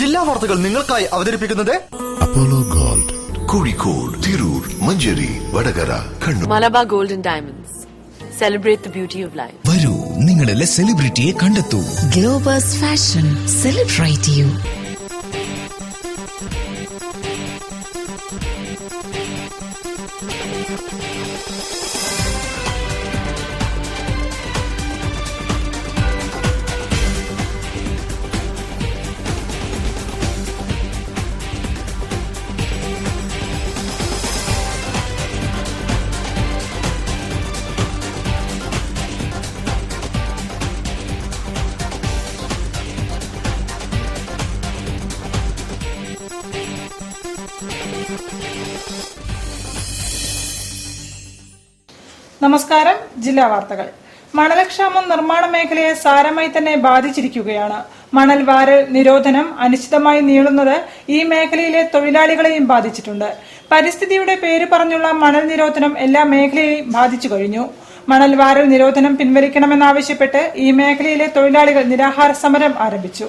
ജില്ലാ വാർത്തകൾ നിങ്ങൾക്കായി അവതരിപ്പിക്കുന്നത് Apollo Gold, Kozhikode, Tirur, Manjeri, Vadakara, Kannur. Malabar gold and Diamonds. Celebrate the beauty of life. വരൂ, നിങ്ങളുടെ സെലിബ്രിറ്റിയെ കണ്ടെത്തൂ. Globus Fashion celebrate you. നമസ്കാരം. ജില്ലാ വാർത്തകൾ. മണലക്ഷാമം നിർമ്മാണ മേഖലയെ സാരമായി തന്നെ ബാധിച്ചിരിക്കുകയാണ്. മണൽ വാരൽ നിരോധനം അനിശ്ചിതമായി നീളുന്നത് ഈ മേഖലയിലെ തൊഴിലാളികളെയും ബാധിച്ചിട്ടുണ്ട്. പരിസ്ഥിതിയുടെ പേര് പറഞ്ഞുള്ള മണൽ നിരോധനം എല്ലാ മേഖലയെയും ബാധിച്ചു കഴിഞ്ഞു. മണൽ വാരൽ നിരോധനം പിൻവലിക്കണമെന്നാവശ്യപ്പെട്ട് ഈ മേഖലയിലെ തൊഴിലാളികൾ നിരാഹാര സമരം ആരംഭിച്ചു.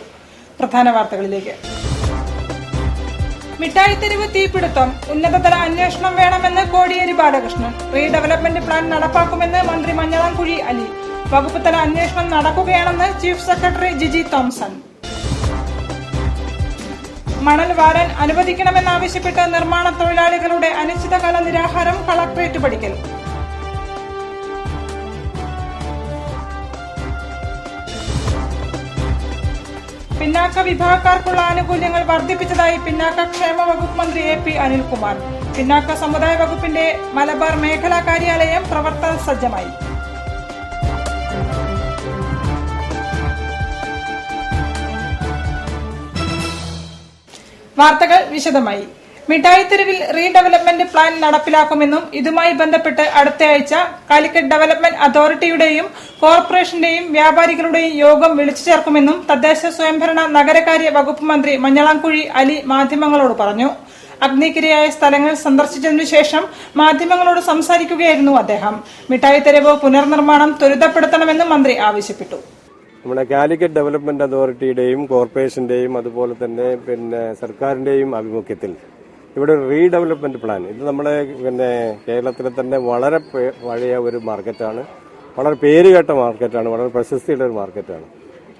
പ്രധാന വാർത്തകളിലേക്ക്. മിഠായിത്തെരുവ് തീപിടുത്തം ഉന്നതതല അന്വേഷണം വേണമെന്ന് കോടിയേരി ബാലകൃഷ്ണൻ. റീഡെവലപ്മെന്റ് പ്ലാൻ നടപ്പാക്കുമെന്ന് മന്ത്രി മഞ്ഞളാംകുഴി അലി. വകുപ്പ് തല അന്വേഷണം നടക്കുകയാണെന്ന് ചീഫ് സെക്രട്ടറി ജിജി തോംസൺ. മണൽ വാരാൻ അനുവദിക്കണമെന്നാവശ്യപ്പെട്ട് നിർമ്മാണ തൊഴിലാളികളുടെ അനിശ്ചിതകാല നിരാഹാരം കളക്ടറേറ്റ് പടിക്കൽ. പിന്നാക്ക വിഭാഗക്കാർക്കുള്ള ആനുകൂല്യങ്ങൾ വർദ്ധിപ്പിച്ചതായി പിന്നാക്ക ക്ഷേമ വകുപ്പ് മന്ത്രി AP അനിൽകുമാർ. പിന്നാക്ക സമുദായ വകുപ്പിന്റെ മലബാർ മേഖലാ കാര്യാലയം പ്രവർത്തന സജ്ജമായി. വാർത്തകൾ വിശദമായി. മിഠായിത്തെരുവിൽ റീഡെവലപ്മെന്റ് പ്ലാൻ നടപ്പിലാക്കുമെന്നും ഇതുമായി ബന്ധപ്പെട്ട് അടുത്തയാഴ്ച കാലിക്കറ്റ് ഡെവലപ്മെന്റ് അതോറിറ്റിയുടെയും കോർപ്പറേഷന്റെയും വ്യാപാരികളുടെയും യോഗം വിളിച്ചു ചേർക്കുമെന്നും തദ്ദേശ സ്വയംഭരണ നഗരകാര്യ വകുപ്പ് മന്ത്രി മഞ്ഞളാംകുഴി അലി മാധ്യമങ്ങളോട് പറഞ്ഞു. അഗ്നിക്കിരയായ സ്ഥലങ്ങൾ സന്ദർശിച്ചതിനു ശേഷം മാധ്യമങ്ങളോട് സംസാരിക്കുകയായിരുന്നു അദ്ദേഹം. മിഠായിത്തെരുവ് പുനർനിർമ്മാണം ത്വരിതപ്പെടുത്തണമെന്നും മന്ത്രി ആവശ്യപ്പെട്ടു. നമ്മുടെ കാലിക്കറ്റ് ഡെവലപ്മെന്റ് അതോറിറ്റിയുടെയും കോർപ്പറേഷന്റെയും അതുപോലെ തന്നെ സർക്കാരിന്റെയും ആഭിമുഖ്യത്തിൽ ഇവിടെ ഒരു റീഡെവലപ്മെന്റ് പ്ലാൻ, ഇത് നമ്മുടെ കേരളത്തിലെ തന്നെ വളരെ പഴയ ഒരു മാർക്കറ്റാണ്, വളരെ പേരുകേട്ട മാർക്കറ്റാണ്, വളരെ പ്രശസ്തിയുള്ള ഒരു മാർക്കറ്റാണ്,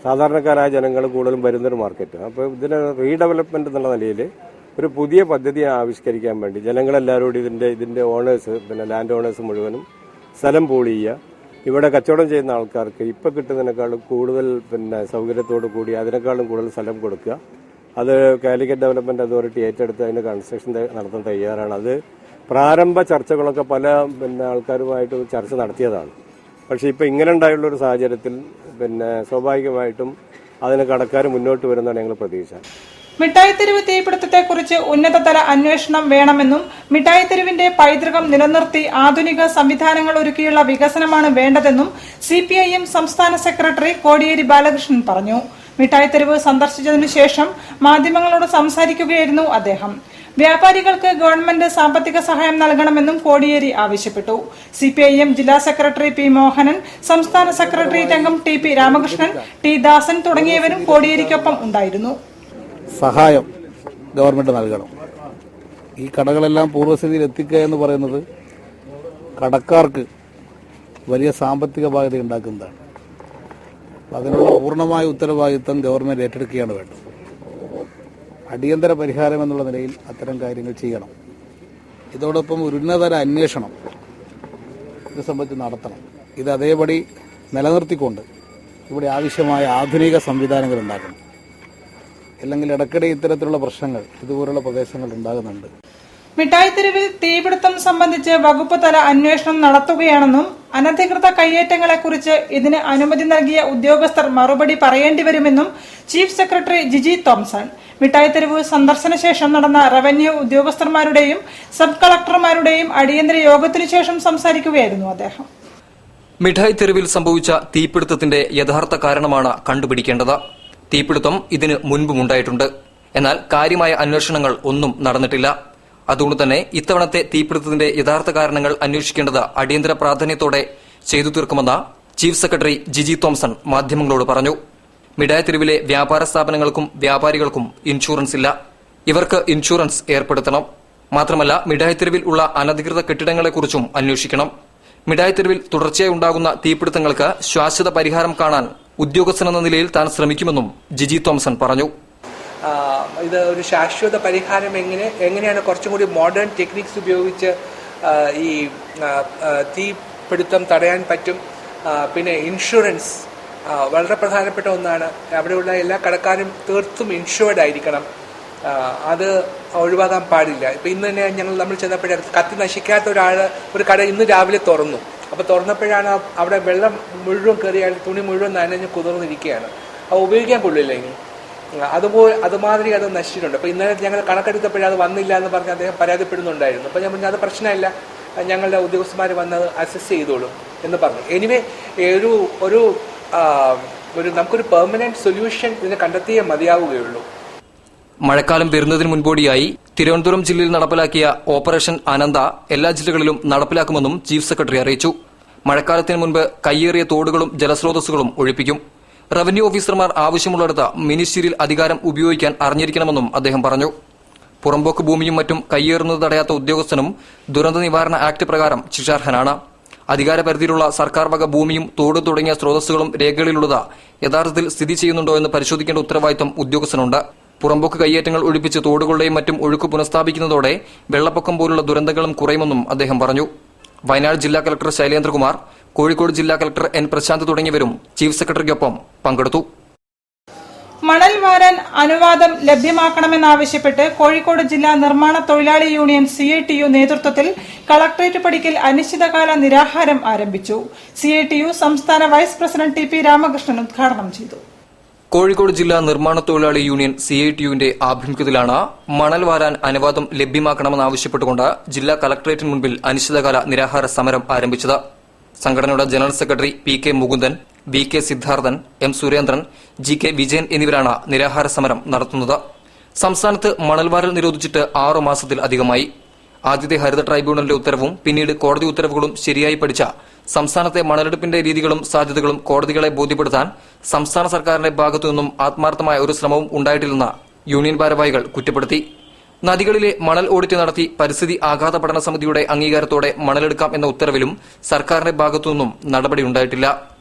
സാധാരണക്കാരായ ജനങ്ങൾ കൂടുതലും വരുന്നൊരു മാർക്കറ്റ്. അപ്പോൾ ഇതിന് റീഡെവലപ്മെന്റ് എന്നുള്ള നിലയിൽ ഒരു പുതിയ പദ്ധതി ആവിഷ്കരിക്കാൻ വേണ്ടി ജനങ്ങളെല്ലാവരോടും ഇതിന്റെ ഓണേഴ്സ് ലാൻഡ് ഓണേഴ്സ് മുഴുവനും സ്ഥലം പൂൾ ചെയ്യുക, ഇവിടെ കച്ചവടം ചെയ്യുന്ന ആൾക്കാർക്ക് ഇപ്പം കിട്ടുന്നതിനേക്കാളും കൂടുതൽ സൗകര്യത്തോടു കൂടി അതിനേക്കാളും കൂടുതൽ സ്ഥലം കൊടുക്കുക. അത് കാലിക്കറ്റ് ഡെവലപ്മെന്റ് അതോറിറ്റി ഏറ്റെടുത്ത് അതിന് കൺസ്ട്രക്ഷൻ നടത്താൻ തയ്യാറാണ്. അത് പ്രാരംഭ ചർച്ചകളൊക്കെ പല ആൾക്കാരുമായിട്ട് ചർച്ച നടത്തിയതാണ്. പക്ഷേ ഇപ്പം ഇങ്ങനെ ഉണ്ടായുള്ള ഒരു സാഹചര്യത്തിൽ സ്വാഭാവികമായിട്ടും അതിന് കടക്കാർ മുന്നോട്ട് വരുന്നതാണ് ഞങ്ങൾ പ്രതീക്ഷ. മിഠായിത്തെരുവ് തീപിടുത്തത്തെക്കുറിച്ച് ഉന്നതതല അന്വേഷണം വേണമെന്നും മിഠായിത്തെരുവിന്റെ പൈതൃകം നിലനിർത്തി ആധുനിക സംവിധാനങ്ങൾ ഒരുക്കിയുള്ള വികസനമാണ് വേണ്ടതെന്നും CPIM സംസ്ഥാന സെക്രട്ടറി കോടിയേരി ബാലകൃഷ്ണൻ പറഞ്ഞു. മിഠായിത്തെരുവ് സന്ദർശിച്ചതിനു ശേഷം മാധ്യമങ്ങളോട് സംസാരിക്കുകയായിരുന്നു അദ്ദേഹം. വ്യാപാരികൾക്ക് ഗവൺമെന്റ് സാമ്പത്തിക സഹായം നൽകണമെന്നും കോടിയേരി ആവശ്യപ്പെട്ടു. CPIM ജില്ലാ സെക്രട്ടറി P മോഹനൻ, സംസ്ഥാന സെക്രട്ടേറിയറ്റ് അംഗം TP രാമകൃഷ്ണൻ, T ദാസൻ തുടങ്ങിയവരും കോടിയേരിക്കൊപ്പം ഉണ്ടായിരുന്നു. സഹായം ഗവൺമെന്റ് നൽകണം. ഈ കടകളെല്ലാം പൂർവ്വസ്ഥിതിയിൽ എത്തിക്കുക എന്ന് പറയുന്നത് കടക്കാർക്ക് വലിയ സാമ്പത്തിക ബാധ്യത ഉണ്ടാക്കുന്നതാണ്. അതിനുള്ള പൂർണ്ണമായ ഉത്തരവാദിത്തം ഗവൺമെന്റ് ഏറ്റെടുക്കുകയാണ് വേണ്ടത്. അടിയന്തര പരിഹാരം എന്നുള്ള നിലയിൽ അത്തരം കാര്യങ്ങൾ ചെയ്യണം. ഇതോടൊപ്പം ഒരു ഉന്നതതല അന്വേഷണം ഇത് സംബന്ധിച്ച് നടത്തണം. ഇത് അതേപടി നിലനിർത്തിക്കൊണ്ട് ഇവിടെ ആവശ്യമായ ആധുനിക സംവിധാനങ്ങൾ ഉണ്ടാക്കണം. അല്ലെങ്കിൽ ഇടയ്ക്കിടെ ഇത്തരത്തിലുള്ള പ്രശ്നങ്ങൾ ഇതുപോലുള്ള പ്രദേശങ്ങൾ ഉണ്ടാകുന്നുണ്ട്. മിഠായിത്തെരുവിൽ തീപിടുത്തം സംബന്ധിച്ച് വകുപ്പ് തല അന്വേഷണം നടത്തുകയാണെന്നും അനധികൃത കയ്യേറ്റങ്ങളെക്കുറിച്ച് ഇതിന് അനുമതി നൽകിയ ഉദ്യോഗസ്ഥർ മറുപടി പറയേണ്ടിവരുമെന്നും chief secretary Jiji Thomson. Mittayitheruvu സന്ദർശന ശേഷം നടന്ന റവന്യൂ ഉദ്യോഗസ്ഥന്മാരുടെയും സബ് കളക്ടർമാരുടെയും അടിയന്തര യോഗത്തിനു ശേഷം സംസാരിക്കുകയായിരുന്നു അദ്ദേഹം. മിഠായിത്തെരുവിൽ സംഭവിച്ച തീപിടുത്തത്തിന്റെ യഥാർത്ഥ കാരണമാണ് കണ്ടുപിടിക്കേണ്ടത്. തീപിടുത്തം ഇതിന് മുൻപുമുണ്ടായിട്ടുണ്ട്. എന്നാൽ കാര്യമായ അന്വേഷണങ്ങൾ ഒന്നും നടന്നിട്ടില്ല. അതുകൊണ്ട് തന്നെ ഇത്തവണത്തെ തീപിടുത്തത്തിന്റെ യഥാർത്ഥ കാരണങ്ങൾ അന്വേഷിക്കേണ്ടത് അടിയന്തര പ്രാധാന്യത്തോടെ ചെയ്തു തീർക്കുമെന്ന് ചീഫ് സെക്രട്ടറി ജിജി തോംസൺ മാധ്യമങ്ങളോട് പറഞ്ഞു. മിഠായി തെരുവിലെ വ്യാപാര സ്ഥാപനങ്ങൾക്കും വ്യാപാരികൾക്കും ഇൻഷുറൻസ് ഇല്ല. ഇവർക്ക് ഇൻഷുറൻസ് ഏർപ്പെടുത്തണം. മാത്രമല്ല, മിഠായി തെരുവിൽ ഉള്ള അനധികൃത കെട്ടിടങ്ങളെക്കുറിച്ചും അന്വേഷിക്കണം. മിഠായി തെരുവിൽ തുടർച്ചയായി ഉണ്ടാകുന്ന തീപിടുത്തങ്ങൾക്ക് ശാശ്വത പരിഹാരം കാണാൻ ഉദ്യോഗസ്ഥനെന്ന നിലയിൽ താൻ ശ്രമിക്കുമെന്നും ജിജി തോമസൺ പറഞ്ഞു. ഇത് ഒരു ശാശ്വത പരിഹാരം എങ്ങനെയാണ് കുറച്ചും കൂടി മോഡേൺ ടെക്നിക്സ് ഉപയോഗിച്ച് ഈ തീപിടുത്തം തടയാൻ പറ്റും. പിന്നെ ഇൻഷുറൻസ് വളരെ പ്രധാനപ്പെട്ട ഒന്നാണ്. അവിടെയുള്ള എല്ലാ കടക്കാരും തീർത്തും ഇൻഷുർഡ് ആയിരിക്കണം. അത് ഒഴിവാക്കാൻ പാടില്ല. ഇപ്പം ഇന്ന് തന്നെ നമ്മൾ ചെന്നപ്പോഴേ കത്തി നശിക്കാത്ത ഒരു കട ഇന്ന് രാവിലെ തുറന്നു. അപ്പോൾ തുറന്നപ്പോഴാണ് അവിടെ വെള്ളം മുഴുവൻ കയറിയാൽ തുണി മുഴുവൻ നനഞ്ഞ് കുതിർന്നിരിക്കുകയാണ്. അത് ഉപയോഗിക്കാൻ കൊള്ളില്ല ഇനി. അതുമാതിരി അത് നശിച്ചിട്ടുണ്ട്. അപ്പോൾ ഇന്നലെ ഞങ്ങൾ കണക്കെടുത്തപ്പോഴേ അത് വന്നില്ല എന്ന് പറഞ്ഞ് അദ്ദേഹം പരാതിപ്പെടുന്നുണ്ടായിരുന്നു. അപ്പോൾ ഞാൻ പറഞ്ഞു അത് പ്രശ്നമില്ല, ഞങ്ങളുടെ ഉദ്യോഗസ്ഥന്മാർ വന്നത് അസസ് ചെയ്തോളും എന്ന് പറഞ്ഞു. എനിവേ നമുക്കൊരു പെർമനന്റ് സൊല്യൂഷൻ ഇതിനെ കണ്ടെത്തിയേ മതിയാവുകയുള്ളൂ. മഴക്കാലം വരുന്നതിന് മുൻപോടിയായി തിരുവനന്തപുരം ജില്ലയിൽ നടപ്പിലാക്കിയ ഓപ്പറേഷൻ അനന്ത എല്ലാ ജില്ലകളിലും നടപ്പിലാക്കുമെന്നും ചീഫ് സെക്രട്ടറി അറിയിച്ചു. മഴക്കാലത്തിന് മുൻപ് കയ്യേറിയ തോടുകളും ജലസ്രോതസ്സുകളും ഒഴിപ്പിക്കും. റവന്യൂ ഓഫീസർമാർ ആവശ്യമുള്ളിടത്ത് മിനിസ്റ്റീരിയൽ അധികാരം ഉപയോഗിക്കാൻ അറിഞ്ഞിരിക്കണമെന്നും അദ്ദേഹം പറഞ്ഞു. പുറമ്പോക്ക് ഭൂമിയും മറ്റും കയ്യേറുന്നത് തടയാത്ത ഉദ്യോഗസ്ഥനും ദുരന്ത നിവാരണ ആക്ട് പ്രകാരം ശിക്ഷാർഹനാണ്. അധികാരപരിധിയിലുള്ള സർക്കാർ വക ഭൂമിയും തോട് തുടങ്ങിയ സ്രോതസ്സുകളും രേഖകളിലുള്ളത് യഥാർത്ഥത്തിൽ സ്ഥിതി ചെയ്യുന്നുണ്ടോ എന്ന് പരിശോധിക്കേണ്ട ഉത്തരവാദിത്തം ഉദ്യോഗസ്ഥനുണ്ട്. പുറമ്പോക്ക് കയ്യേറ്റങ്ങൾ ഒഴിപ്പിച്ച് തോടുകളുടെയും മറ്റും ഒഴുക്ക് പുനഃസ്ഥാപിക്കുന്നതോടെ വെള്ളപ്പൊക്കം പോലുള്ള ദുരന്തങ്ങളും കുറയുമെന്നും അദ്ദേഹം പറഞ്ഞു. വയനാട് ജില്ലാ കളക്ടർ ശൈലേന്ദ്രകുമാർ, കോഴിക്കോട് ജില്ലാ കളക്ടർ എൻ പ്രശാന്ത് തുടങ്ങിയവരും ചീഫ് സെക്രട്ടറിക്കൊപ്പം പങ്കെടുത്തു. മണൽ വാരാൻ അനുവാദം ലഭ്യമാക്കണമെന്നാവശ്യപ്പെട്ട് കോഴിക്കോട് ജില്ലാ നിർമ്മാണ തൊഴിലാളി യൂണിയൻ CITU നേതൃത്വത്തിൽ കളക്ടറേറ്റ് പടിക്കൽ അനിശ്ചിതകാല നിരാഹാരം ആരംഭിച്ചു. CITU സംസ്ഥാന വൈസ് പ്രസിഡന്റ് TP രാമകൃഷ്ണൻ ഉദ്ഘാടനം ചെയ്തു. കോഴിക്കോട് ജില്ലാ നിർമ്മാണ തൊഴിലാളി യൂണിയൻ CITUവിന്റെ ആഭിമുഖ്യത്തിലാണ് മണൽ വാരാൻ അനുവാദം ലഭ്യമാക്കണമെന്നാവശ്യപ്പെട്ടുകൊണ്ട് ജില്ലാ കളക്ടറേറ്റിന് മുൻപിൽ അനിശ്ചിതകാല നിരാഹാര സമരം ആരംഭിച്ചത്. സംഘടനയുടെ general secretary PK Mukundan, VK Siddharthan, M Surendran, GK Vijayan എന്നിവരാണ് നിരാഹാര സമരം നടത്തുന്നത്. സംസ്ഥാനത്ത് മണൽവാരൽ നിരോധിച്ചിട്ട് 6 മാസത്തിൽ അധികമായി. ആദ്യത്തെ ഹരിത ട്രൈബ്യൂണലിന്റെ ഉത്തരവും പിന്നീട് കോടതി ഉത്തരവുകളും ശരിയായി പഠിച്ച സംസ്ഥാനത്തെ മണലെടുപ്പിന്റെ രീതികളും സാധ്യതകളും കോടതികളെ ബോധ്യപ്പെടുത്താൻ സംസ്ഥാന സർക്കാരിന്റെ ഭാഗത്തുനിന്നും ആത്മാർത്ഥമായ ഒരു ശ്രമവും ഉണ്ടായിട്ടില്ലെന്ന് യൂണിയൻ ഭാരവാഹികൾ കുറ്റപ്പെടുത്തി. നദികളിലെ മണൽ ഓഡിറ്റ് നടത്തി പരിസ്ഥിതി ആഘാത പഠന സമിതിയുടെ അംഗീകാരത്തോടെ മണലെടുക്കാം എന്ന ഉത്തരവിലും സർക്കാരിന്റെ ഭാഗത്തുനിന്നും നടപടിയുണ്ടായിട്ടില്ല.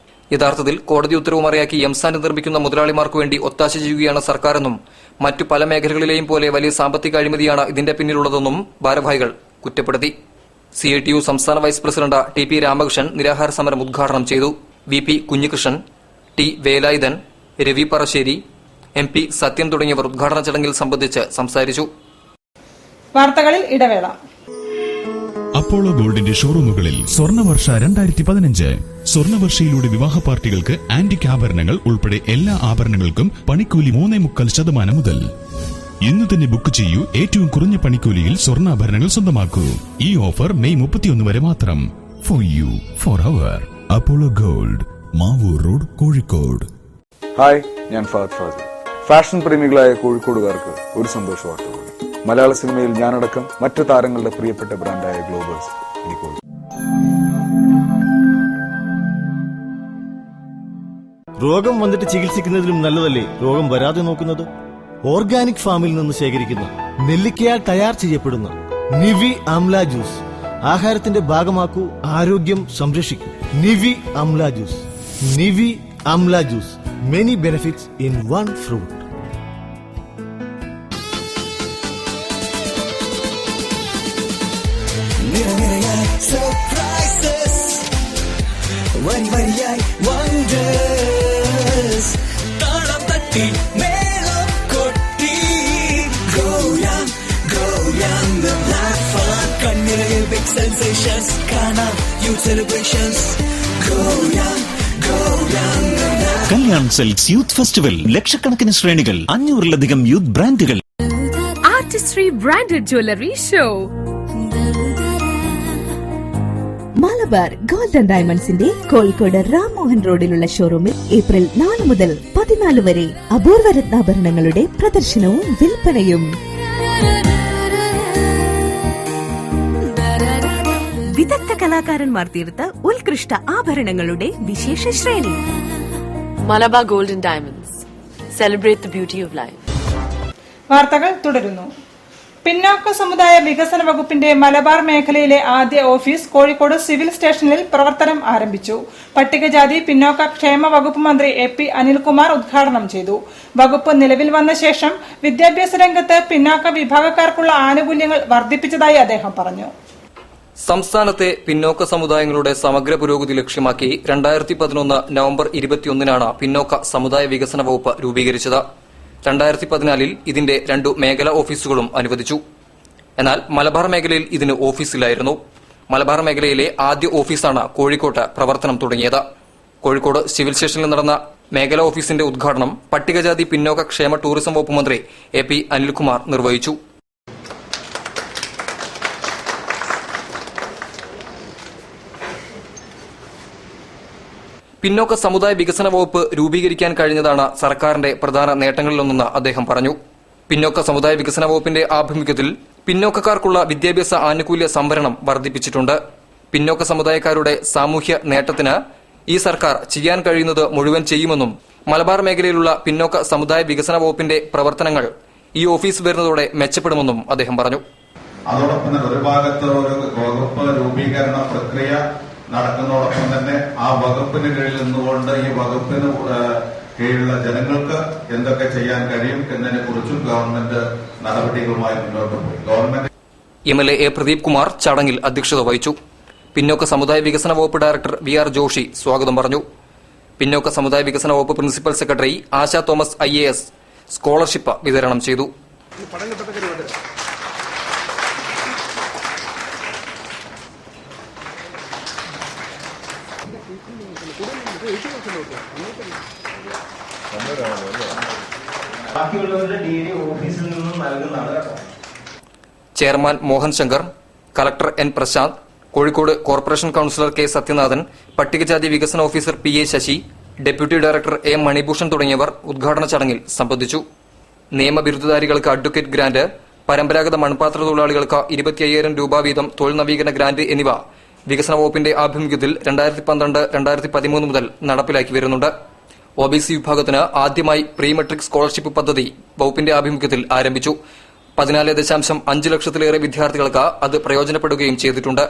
യഥാർത്ഥത്തിൽ കോടതി ഉത്തരവ് മറിയാക്കി എംസാൻഡ് നിർമ്മിക്കുന്ന മുതലാളിമാർക്കു വേണ്ടി ഒത്താശ ചെയ്യുകയാണ് സർക്കാരെന്നും മറ്റു പല മേഖലകളിലെയും പോലെ വലിയ സാമ്പത്തിക അഴിമതിയാണ് ഇതിന്റെ പിന്നിലുള്ളതെന്നും ഭാരവാഹികൾ കുറ്റപ്പെടുത്തി. CITU സംസ്ഥാന വൈസ് പ്രസിഡന്റ് TP രാമകൃഷ്ണൻ നിരാഹാര സമരം ഉദ്ഘാടനം ചെയ്തു. VP Kunhikrishnan, T Velayudhan, Ravi Parassery, MP Sathyan തുടങ്ങിയവർ ഉദ്ഘാടന ചടങ്ങിൽ സംബന്ധിച്ച് സംസാരിച്ചു. വാർത്തകളിൽ ഇടവേള. അപ്പോളോ ഗോൾഡിന്റെ ഷോറൂമുകളിൽ സ്വർണ്ണവർഷ 2015. സ്വർണ്ണവർഷയിലൂടെ വിവാഹ പാർട്ടികൾക്ക് ആന്റിക് ആഭരണങ്ങൾ ഉൾപ്പെടെ എല്ലാ ആഭരണങ്ങൾക്കും പണിക്കൂലി 3.25% മുതൽ. ഇന്ന് തന്നെ ബുക്ക് ചെയ്യൂ. ഏറ്റവും കുറഞ്ഞ പണിക്കൂലിയിൽ സ്വർണ്ണാഭരണങ്ങൾ സ്വന്തമാക്കൂ. ഈ ഓഫർ മെയ് 31 വരെ മാത്രം. For you, for our. Apollo Gold, Mavoor Road, Kozhikode. Hi, ഞാൻ ഫഹദ് ഫാസിൽ. ഫാഷൻ പ്രേമികളായ കോഴിക്കോടുകാർക്ക് ഒരു സന്തോഷ വാർത്ത കൂടി. മലയാള സിനിമയിൽ ഞാനടക്കം മറ്റു താരങ്ങളുടെ പ്രിയപ്പെട്ട ബ്രാൻഡായ ഗ്ലോബേഴ്സ് എനിക്ക് രോഗം വന്നിട്ട് ചികിത്സിക്കുന്നതിലും നല്ലതല്ലേ രോഗം വരാതെ നോക്കുന്നത്? ഓർഗാനിക് ഫാമിൽ നിന്ന് ശേഖരിക്കുന്ന നെല്ലിക്കയാൽ തയ്യാർ ചെയ്യപ്പെടുന്ന നിവി ആംല ജ്യൂസ് ആഹാരത്തിന്റെ ഭാഗമാക്കൂ, ആരോഗ്യം സംരക്ഷിക്കൂ. Nivi amla juice. Nivi amla juice, many benefits in one fruit. Kalyan silks youth festival. ലക്ഷക്കണക്കിന് ശ്രേണികൾ, 500-ലധികം യൂത്ത് ബ്രാൻഡുകൾ. Artistry branded jewellery show. Malabar gold and ഡയമണ്ട്സിന്റെ കോഴിക്കോട് രാംമോഹൻ റോഡിലുള്ള ഷോറൂമിൽ ഏപ്രിൽ 4 മുതൽ 14 വരെ അപൂർവ രത്നാഭരണങ്ങളുടെ പ്രദർശനവും വിൽപ്പനയും. വിദഗ്ധ കലാകാരന്മാർ തീർത്ത ഉത്കൃഷ്ട ആഭരണങ്ങളുടെ വിശേഷ ശ്രേണി. Malabar Gold and Diamonds. Celebrate the beauty of life. വാർത്തകൾ തുടരുന്നു. പിന്നാക്ക സമുദായ വികസന വകുപ്പിന്റെ മലബാർ മേഖലയിലെ ആദ്യ ഓഫീസ് കോഴിക്കോട് സിവിൽ സ്റ്റേഷനിൽ പ്രവർത്തനം ആരംഭിച്ചു. പട്ടികജാതി പിന്നോക്ക ക്ഷേമ വകുപ്പ് മന്ത്രി AP അനിൽകുമാർ ഉദ്ഘാടനം ചെയ്തു. വകുപ്പ് നിലവിൽ വന്ന ശേഷം വിദ്യാഭ്യാസ രംഗത്ത് പിന്നാക്ക വിഭാഗക്കാർക്കുള്ള ആനുകൂല്യങ്ങൾ വർദ്ധിപ്പിച്ചതായി അദ്ദേഹം പറഞ്ഞു. സംസ്ഥാനത്തെ പിന്നോക്ക സമുദായങ്ങളുടെ സമഗ്ര പുരോഗതി ലക്ഷ്യമാക്കി 2011 നവംബർ 21 പിന്നോക്ക സമുദായ വികസന വകുപ്പ് രൂപീകരിച്ചത്. 2014 ഇതിന്റെ 2 മേഖലാ ഓഫീസുകളും അനുവദിച്ചു. എന്നാൽ മലബാർ മേഖലയിൽ ഇതിന് ഓഫീസില്ലായിരുന്നു. മലബാർ മേഖലയിലെ ആദ്യ ഓഫീസാണ് കോഴിക്കോട്ട് പ്രവർത്തനം തുടങ്ങിയത്. കോഴിക്കോട് സിവിൽ സ്റ്റേഷനിൽ നടന്ന മേഖലാ ഓഫീസിന്റെ ഉദ്ഘാടനം പട്ടികജാതി പിന്നോക്ക ക്ഷേമ ടൂറിസം വകുപ്പ് മന്ത്രി AP അനിൽകുമാർ നിർവഹിച്ചു. പിന്നോക്ക സമുദായ വികസന വകുപ്പ് രൂപീകരിക്കാൻ കഴിഞ്ഞതാണ് സർക്കാരിന്റെ പ്രധാന നേട്ടങ്ങളിലൊന്നെന്ന് അദ്ദേഹം പറഞ്ഞു. പിന്നോക്ക സമുദായ വികസന വകുപ്പിന്റെ ആഭിമുഖ്യത്തിൽ പിന്നോക്കക്കാർക്കുള്ള വിദ്യാഭ്യാസ ആനുകൂല്യ സംവരണം വർദ്ധിപ്പിച്ചിട്ടുണ്ട്. പിന്നോക്ക സമുദായക്കാരുടെ സാമൂഹ്യ നേട്ടത്തിന് ഈ സർക്കാർ ചെയ്യാൻ കഴിയുന്നത് മുഴുവൻ ചെയ്യുമെന്നും മലബാർ മേഖലയിലുള്ള പിന്നോക്ക സമുദായ വികസന വകുപ്പിന്റെ പ്രവർത്തനങ്ങൾ ഈ ഓഫീസ് വരുന്നതോടെ മെച്ചപ്പെടുമെന്നും അദ്ദേഹം പറഞ്ഞു. അതോടൊപ്പം തന്നെ ഒരു ഭാഗത്ത് ഒരു വകുപ്പ് രൂപീകരണ പ്രക്രിയ നടക്കുന്നതോടൊപ്പം തന്നെ ആ വകുപ്പിന് കീഴിൽ നിന്നുകൊണ്ട് ഈ വകുപ്പിന് കീഴിലുള്ള ജനങ്ങൾക്ക് എന്തൊക്കെ ചെയ്യാൻ കഴിയും എന്നതിനെ കുറിച്ചും ഗവൺമെന്റ് നടപടികളുമായി മുന്നോട്ട് പോയി. Government MLA A Pradeep Kumar ചടങ്ങിൽ അധ്യക്ഷത വഹിച്ചു. പിന്നോക്ക സമുദായ വികസന വകുപ്പ് ഡയറക്ടർ VR ജോഷി സ്വാഗതം പറഞ്ഞു. പിന്നോക്ക സമുദായ വികസന വകുപ്പ് principal secretary Asha Thomas IAS scholarship വിതരണം ചെയ്തു. Chairman Mohan Shankar, collector N Prashanth, Kozhikode corporation councillor K Sathyanathan, പട്ടികജാതി വികസന officer PA Sasi, deputy director A Manibhushan തുടങ്ങിയവർ ഉദ്ഘാടന ചടങ്ങിൽ സംബന്ധിച്ചു. നിയമബിരുദധാരികൾക്ക് അഡ്വക്കേറ്റ് ഗ്രാന്റ്, പരമ്പരാഗത മൺപാത്ര തൊഴിലാളികൾക്ക് 25,000 രൂപ വീതം തൊഴിൽ നവീകരണ ഗ്രാന്റ് എന്നിവ വികസന വകുപ്പിന്റെ ആഭിമുഖ്യത്തിൽ 2012-2013 മുതൽ നടപ്പിലാക്കി വരുന്നുണ്ട്. OBC വിഭാഗത്തിന് ആദ്യമായി പ്രീ മെട്രിക് സ്കോളർഷിപ്പ് പദ്ധതി വകുപ്പിന്റെ ആഭിമുഖ്യത്തിൽ ആരംഭിച്ചു. 14.5 ലക്ഷത്തിലേറെ വിദ്യാർത്ഥികൾക്ക് അത് പ്രയോജനപ്പെടുകയും ചെയ്തിട്ടുണ്ട്.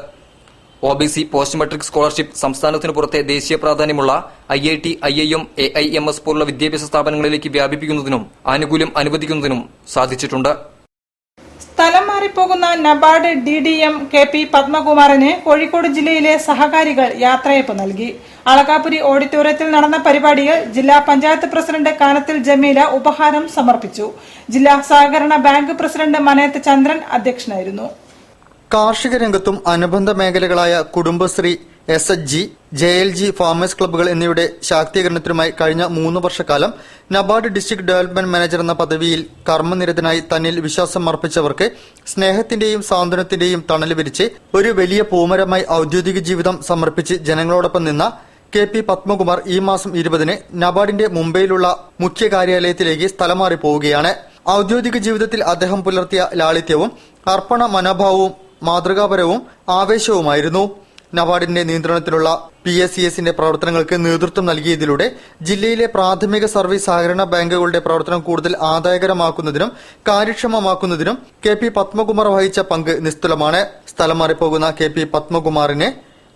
OBC പോസ്റ്റ് മെട്രിക് സ്കോളർഷിപ്പ് സംസ്ഥാനത്തിനു പുറത്തെ ദേശീയ പ്രാധാന്യമുള്ള IIT, IIM, AIMS പോലുള്ള വിദ്യാഭ്യാസ സ്ഥാപനങ്ങളിലേക്ക് വ്യാപിപ്പിക്കുന്നതിനും ആനുകൂല്യം അനുവദിക്കുന്നതിനും സാധിച്ചിട്ടുണ്ട്. സ്ഥലം മാറിപ്പോകുന്ന നബാർഡ് DDM KP പത്മകുമാറിന് കോഴിക്കോട് ജില്ലയിലെ സഹകാരികൾ യാത്രയയപ്പ് നൽകി. അളകാപുരി ഓഡിറ്റോറിയത്തിൽ നടന്ന പരിപാടിയിൽ ജില്ലാ പഞ്ചായത്ത് പ്രസിഡന്റ് കാനത്തിൽ ജമീല ഉപഹാരം സമർപ്പിച്ചു. ജില്ലാ സഹകരണ ബാങ്ക് പ്രസിഡന്റ് മനേത്ത് ചന്ദ്രൻ അധ്യക്ഷനായിരുന്നു. കാർഷിക രംഗത്തും അനുബന്ധ മേഖലകളായ കുടുംബശ്രീ, SHG, JLG ഫാമേഴ്സ് ക്ലബ്ബുകൾ എന്നിവയുടെ ശാക്തീകരണത്തിനുമായി കഴിഞ്ഞ 3 വർഷക്കാലം നബാർഡ് ഡിസ്ട്രിക്ട് ഡെവലപ്മെന്റ് മാനേജർ എന്ന പദവിയിൽ കർമ്മനിരതനായി തന്നിൽ വിശ്വാസം അർപ്പിച്ചവർക്ക് സ്നേഹത്തിന്റെയും സാന്ത്വനത്തിന്റെയും തണൽ വിരിച്ച് ഒരു വലിയ പൂമരമായി ഔദ്യോഗിക ജീവിതം സമർപ്പിച്ച് ജനങ്ങളോടൊപ്പം നിന്ന KP പത്മകുമാർ ഈ മാസം 20-ന് നബാർഡിന്റെ മുംബൈയിലുള്ള മുഖ്യ കാര്യാലയത്തിലേക്ക് സ്ഥലം മാറി പോവുകയാണ്. ഔദ്യോഗിക ജീവിതത്തിൽ അദ്ദേഹം പുലർത്തിയ ലാളിത്യവും അർപ്പണ മനോഭാവവും മാതൃകാപരവും ആവേശവുമായിരുന്നു. നബാർഡിന്റെ നിയന്ത്രണത്തിലുള്ള PSCSന്റെ പ്രവർത്തനങ്ങൾക്ക് നേതൃത്വം നൽകിയതിലൂടെ ജില്ലയിലെ പ്രാഥമിക സർവീസ് സഹകരണ ബാങ്കുകളുടെ പ്രവർത്തനം കൂടുതൽ ആദായകരമാക്കുന്നതിനും കാര്യക്ഷമമാക്കുന്നതിനും KP പത്മകുമാർ വഹിച്ച പങ്ക് നിസ്തുലമാണ്. സ്ഥലം മാറിപ്പോകുന്ന KP പത്മകുമാറിന്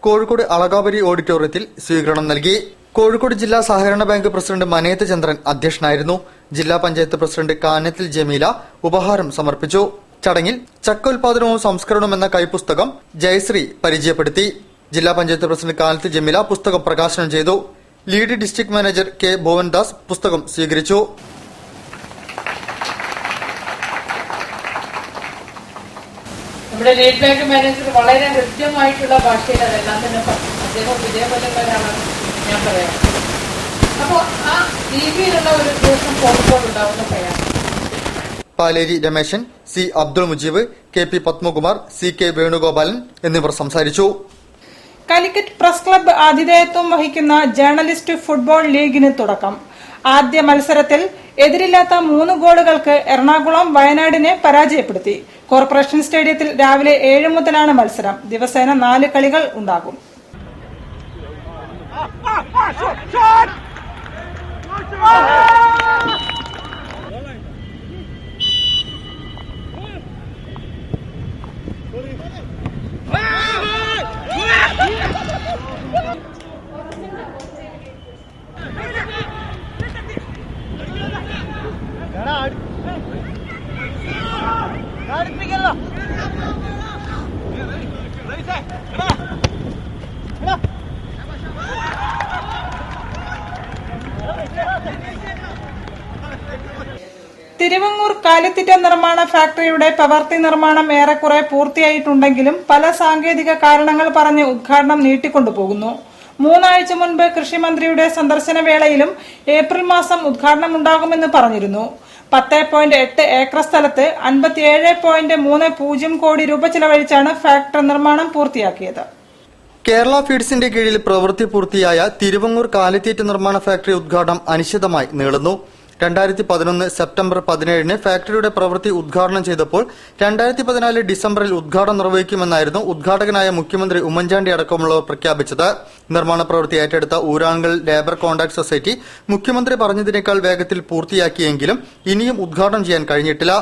കോഴിക്കോട് അളകാപുരി ഓഡിറ്റോറിയത്തിൽ സ്വീകരണം നൽകി. കോഴിക്കോട് ജില്ലാ സഹകരണ ബാങ്ക് പ്രസിഡന്റ് മനേത്ത് ചന്ദ്രൻ അധ്യക്ഷനായിരുന്നു. ജില്ലാ പഞ്ചായത്ത് പ്രസിഡന്റ് കാനത്തിൽ ജമീല ഉപഹാരം സമർപ്പിച്ചു. ചടങ്ങിൽ ചക്കോൽപാദനവും സംസ്കരണവും എന്ന കൈപ്പുസ്തകം ജയശ്രീ പരിചയപ്പെടുത്തി. ജില്ലാ പഞ്ചായത്ത് പ്രസിഡന്റ് കാനത്തിൽ ജമീല പുസ്തകം പ്രകാശനം ചെയ്തു. Lead district manager K Bhuvandas പുസ്തകം സ്വീകരിച്ചു. നമ്മുടെ ലീഡ് ബാങ്ക് മാനേജർ വളരെ ഹൃദ്യമായിട്ടുള്ള ഭാഷയിൽ അതെല്ലാം തന്നെ പറഞ്ഞു. അദ്ദേഹം വിജയപഥങ്ങളാണ് ഞാൻ പറയാം. അപ്പോൾ ആ രീതിയിലുള്ള ഒരു ദിവസം പോകുമ്പോൾ ഉണ്ടാവുന്ന പ്രയാസം. Paleri Rameshan, C Abdul Mujeeb, KP Padmakumar, CK Venugopalan എന്നിവർ സംസാരിച്ചു. കാലിക്കറ്റ് പ്രസ് ക്ലബ്ബ് ആതിഥേയത്വം വഹിക്കുന്ന ജേർണലിസ്റ്റ് ഫുട്ബോൾ ലീഗിന് തുടക്കം. ആദ്യ മത്സരത്തിൽ എതിരില്ലാത്ത 3 ഗോളുകൾക്ക് എറണാകുളം വയനാടിനെ പരാജയപ്പെടുത്തി. കോർപ്പറേഷൻ സ്റ്റേഡിയത്തിൽ രാവിലെ 7 മുതലാണ് മത്സരം. ദിവസേന 4 കളികൾ ഉണ്ടാകും. തിരുവങ്ങൂർ കാലിത്തീറ്റ നിർമ്മാണ ഫാക്ടറിയുടെ പ്രവൃത്തി നിർമ്മാണം ഏറെക്കുറെ പൂർത്തിയായിട്ടുണ്ടെങ്കിലും പല സാങ്കേതിക കാരണങ്ങൾ പറഞ്ഞ് ഉദ്ഘാടനം നീട്ടിക്കൊണ്ടുപോകുന്നു. 3 ആഴ്ച മുൻപ് കൃഷിമന്ത്രിയുടെ സന്ദർശന വേളയിലും ഏപ്രിൽ മാസം ഉദ്ഘാടനം ഉണ്ടാകുമെന്ന് പറഞ്ഞിരുന്നു. 10.8 ഏക്കർ സ്ഥലത്ത് 57.30 കോടി രൂപ ചെലവഴിച്ചാണ് ഫാക്ടറി നിർമ്മാണം പൂർത്തിയാക്കിയത്. കേരള ഫീഡ്സിന്റെ കീഴിൽ പ്രവൃത്തി പൂർത്തിയായ തിരുവങ്ങൂർ കാലിത്തീറ്റ നിർമ്മാണ ഫാക്ടറി ഉദ്ഘാടനം അനിശ്ചിതമായി നീളുന്നു. 2011 സെപ്റ്റംബർ 17 ഫാക്ടറിയുടെ പ്രവൃത്തി ഉദ്ഘാടനം ചെയ്തപ്പോൾ 2014 ഡിസംബറിൽ ഉദ്ഘാടനം നിർവഹിക്കുമെന്നായിരുന്നു ഉദ്ഘാടകനായ മുഖ്യമന്ത്രി ഉമ്മൻചാണ്ടി അടക്കമുള്ളവർ പ്രഖ്യാപിച്ചത്. നിർമ്മാണ പ്രവൃത്തി ഏറ്റെടുത്ത ഊരാളുങ്കൽ ലേബർ കോൺട്രാക്ട് സൊസൈറ്റി മുഖ്യമന്ത്രി പറഞ്ഞതിനേക്കാൾ വേഗത്തിൽ പൂർത്തിയാക്കിയെങ്കിലും ഇനിയും ഉദ്ഘാടനം ചെയ്യാൻ കഴിഞ്ഞിട്ടില്ല.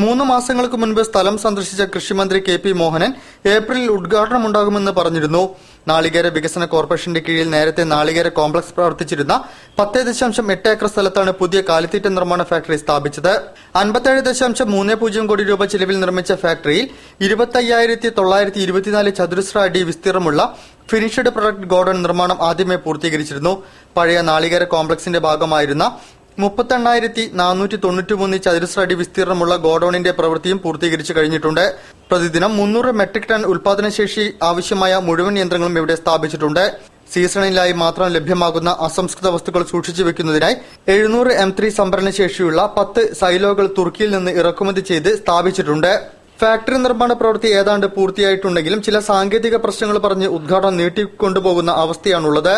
3 മാസങ്ങൾക്ക് മുൻപ് സ്ഥലം സന്ദർശിച്ച കൃഷിമന്ത്രി KP മോഹനൻ ഏപ്രിലിൽ ഉദ്ഘാടനമുണ്ടാകുമെന്ന് പറഞ്ഞിരുന്നു. നാളികേര വികസന കോർപ്പറേഷന്റെ കീഴിൽ നേരത്തെ നാളികേര കോംപ്ലക്സ് പ്രവർത്തിച്ചിരുന്ന 10.8 ഏക്കർ സ്ഥലത്താണ് പുതിയ കാലിത്തീറ്റ നിർമ്മാണ ഫാക്ടറി സ്ഥാപിച്ചത്. 57.30 കോടി രൂപ ചിലവിൽ നിർമ്മിച്ച ഫാക്ടറിയിൽ 25,924 ചതുരശ്ര അടി വിസ്തീർണമുള്ള ഫിനിഷ്ഡ് പ്രൊഡക്ട് ഗോഡൌൺ നിർമ്മാണം ആദ്യമേ പൂർത്തീകരിച്ചിരുന്നു. പഴയ നാളികേര കോംപ്ലക്സിന്റെ ഭാഗമായിരുന്ന 38,493 ചതുരശ്ര അടി വിസ്തീർണമുള്ള ഗോഡൌണിന്റെ പ്രവൃത്തിയും പൂർത്തീകരിച്ചു കഴിഞ്ഞിട്ടുണ്ട്. പ്രതിദിനം 300 മെട്രിക് ടൺ ഉൽപാദനശേഷി ആവശ്യമായ മുഴുവൻ യന്ത്രങ്ങളും ഇവിടെ സ്ഥാപിച്ചിട്ടുണ്ട്. സീസണിലായി മാത്രം ലഭ്യമാകുന്ന അസംസ്കൃത വസ്തുക്കൾ സൂക്ഷിച്ചു വെക്കുന്നതിനായി 700 M3 സംഭരണ ശേഷിയുള്ള 10 സൈലോകൾ തുർക്കിയിൽ നിന്ന് ഇറക്കുമതി ചെയ്ത് സ്ഥാപിച്ചിട്ടുണ്ട്. ഫാക്ടറി നിർമ്മാണ പ്രവൃത്തി ഏതാണ്ട് പൂർത്തിയായിട്ടുണ്ടെങ്കിലും ചില സാങ്കേതിക പ്രശ്നങ്ങൾ പറഞ്ഞ് ഉദ്ഘാടനം നീട്ടിക്കൊണ്ടുപോകുന്ന അവസ്ഥയാണുള്ളത്.